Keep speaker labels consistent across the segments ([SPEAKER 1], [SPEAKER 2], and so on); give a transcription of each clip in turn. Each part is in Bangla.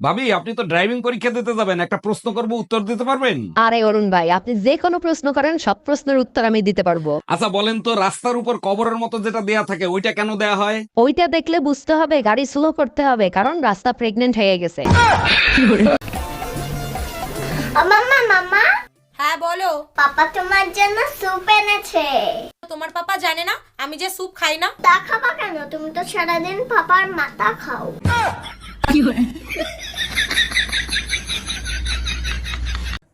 [SPEAKER 1] ভাবি, আপনি তো ড্রাইভিং পরীক্ষা দিতে যাবেন, একটা প্রশ্ন করব, উত্তর দিতে পারবেন?
[SPEAKER 2] আরে অরুণ ভাই, আপনি যে কোনো প্রশ্ন করেন, সব প্রশ্নের উত্তর আমি দিতে পারবো।
[SPEAKER 1] আচ্ছা বলেন তো, রাস্তার উপর কবরের মতো যেটা দেয়া থাকে ওইটা কেন দেয়া হয়?
[SPEAKER 2] ওইটা দেখলে বুঝতে হবে গাড়ি স্লো করতে হবে, কারণ রাস্তা প্রেগনেন্ট হয়ে গেছে।
[SPEAKER 3] মাম্মা মাম্মা,
[SPEAKER 4] হ্যাঁ বলো।
[SPEAKER 3] পাপা তোমার জন্য স্যুপ এনেছে।
[SPEAKER 4] তোমার পাপা জানে না আমি যে স্যুপ খাই না?
[SPEAKER 3] তা খাবা কেন? তুমি তো সারাদিন পাপার মাথা খাও।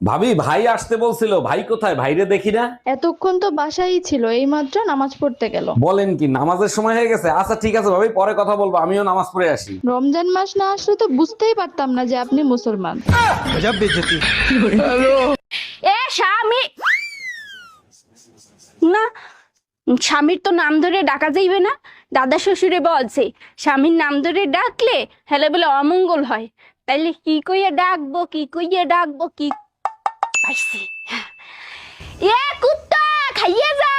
[SPEAKER 1] ভাবি, ভাই আসতে বলছিল, ভাই কোথায়? ভাইরে দেখি না।
[SPEAKER 5] এতক্ষণ তো বাসায় ছিল, এইমাত্র নামাজ পড়তে গেল।
[SPEAKER 1] বলেন কি, নামাজের সময় হয়ে গেছে? আচ্ছা ঠিক আছে ভাবি, পরে কথা বলবো, আমিও নামাজ পড়ে আসি।
[SPEAKER 5] রমজান মাস না আসলে তো বুঝতেই পারতাম না যে আপনি মুসলমান।
[SPEAKER 6] এ স্বামী না, স্বামীর তো নাম ধরে ডাকা যাইবে না। দাদা শ্বশুরে বলছে স্বামীর নাম ধরে ডাকলে হেলে বলে অমঙ্গল হয়। তাইলে কি কইয়া ডাকবো, কি কইয়া ডাকবো, কি পাইছি। এ কুত্তা খাইয়ে যা।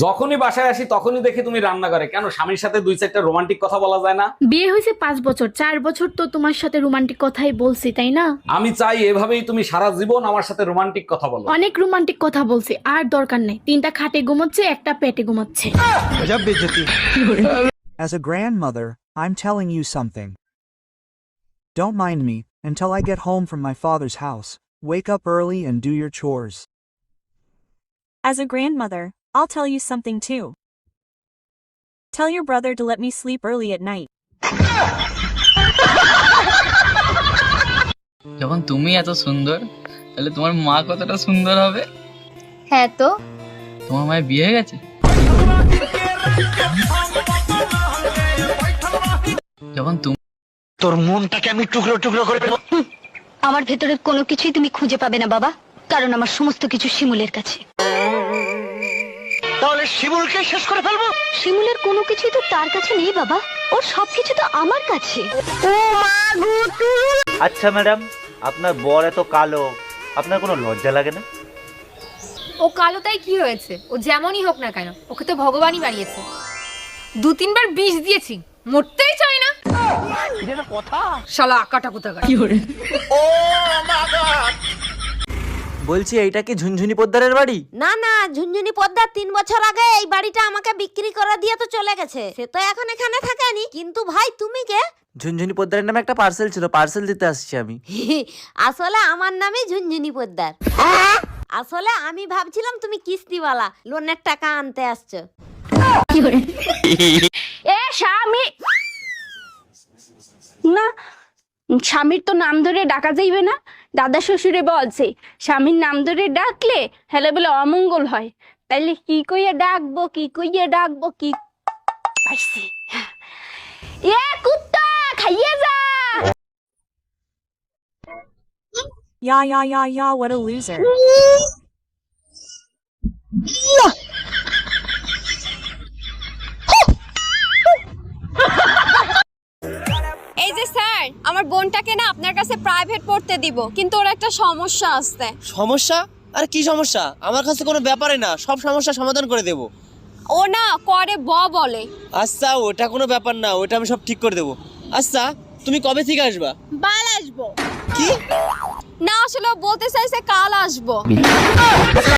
[SPEAKER 1] যখনই বাসায় আসি তখনই দেখি তুমি রান্না করে। কেন, স্বামীর সাথে দুই চারটা রোমান্টিক কথা বলা যায় না?
[SPEAKER 7] বিয়ে হয়েছে 5 বছর, 4 বছর তো তোমার সাথে রোমান্টিক কথাই বলছি, তাই না?
[SPEAKER 1] আমি চাই এভাবেই তুমি সারা জীবন আমার সাথে রোমান্টিক কথা বলো।
[SPEAKER 7] অনেক রোমান্টিক কথা বলছি, আর দরকার নেই। 3টা খাটে ঘুমাচ্ছে, একটা পেটে ঘুমাচ্ছে।
[SPEAKER 8] As a grandmother, I'm telling you something. Don't mind me until I get home from my father's house. Wake up early and do your chores.
[SPEAKER 9] As a grandmother, I'll tell you something too. Tell your brother to let me sleep early at night.
[SPEAKER 10] যখন তুমি এত সুন্দর, তাহলে তোমার মা কতটা সুন্দর হবে?
[SPEAKER 6] হ্যাঁ তো
[SPEAKER 10] তোমার মায়ের বিয়ে হয়ে গেছে? যখন তুমি
[SPEAKER 11] তোর মনটাকে আমি টুকরো টুকরো করে দেব।
[SPEAKER 6] আমার ভেতরে কোনো কিছুই তুমি খুঁজে পাবে না বাবা, কারণ আমার সমস্ত কিছু শিমুলের কাছে।
[SPEAKER 11] তাহলে শিমুলকে শেষ করে ফেলবো।
[SPEAKER 6] শিমুলের কোনো কিছুই তো তার কাছে নেই বাবা, ওর সবকিছু তো আমার কাছে।
[SPEAKER 11] আচ্ছা ম্যাডাম, আপনার বর এত কালো, আপনার কোনো লজ্জা লাগে না?
[SPEAKER 4] ও কালো তাই কি হয়েছে? ও যেমনই হোক না কেন, ওকে তো ভগবানই বানিয়েছে। 2-3 বার বিষ দিয়েছি, মরতেই চাই না।
[SPEAKER 11] এটা কথা।
[SPEAKER 4] শালা কাটা কোথাকার।
[SPEAKER 11] বলছি, এইটা কি ঝুনঝুনি পোদ্দারের বাড়ি?
[SPEAKER 2] না না, ঝুনঝুনি পদ্মার 3 বছর আগে এই বাড়িটা আমাকে বিক্রি করে দিয়ে তো চলে গেছে। সে তো এখন এখানে থাকেনি। কিন্তু ভাই, তুমি কে?
[SPEAKER 11] ঝুনঝুনি পোদ্দারের নামে একটা পার্সেল ছিল, পার্সেল দিতে আসছি আমি।
[SPEAKER 2] আসলে আমার নামই ঝুনঝুনি পদ্মার। আসলে আমি ভাবছিলাম তুমি কিস্তিওয়ালা, লোনের টাকা আনতে আসছো।
[SPEAKER 6] এ স্বামী না, স্বামীর তো নাম ধরে ডাকা যাইবে না। দাদা শ্বশুরে বলছে স্বামীর নাম ধরে ডাকলে হেলে বলে অমঙ্গল হয়। তাইলে কি কইয়া ডাকবো, কি কইয়া ডাকবো, কি পাইছি। এ কুত্তা খাইয়ে যা।
[SPEAKER 9] Yeah, what a loser.
[SPEAKER 6] এই যে স্যার, আমার বোনটাকে না আপনার কাছে প্রাইভেট পড়তে দিব, কিন্তু ওর একটা সমস্যা আছে।
[SPEAKER 11] সমস্যা? আর কি সমস্যা? আমার কাছে কোনো ব্যাপারে না, সব সমস্যা সমাধান করে দেব।
[SPEAKER 6] ও না করে বলে।
[SPEAKER 11] আচ্ছা, ওটা কোনো ব্যাপার না, ওটা আমি সব ঠিক করে দেবো। আচ্ছা, তুমি কবে থেকে আসবা?
[SPEAKER 6] বাল আসবো।
[SPEAKER 11] কি?
[SPEAKER 6] না, আসলে ও বলতে চাইছে কাল আসবো।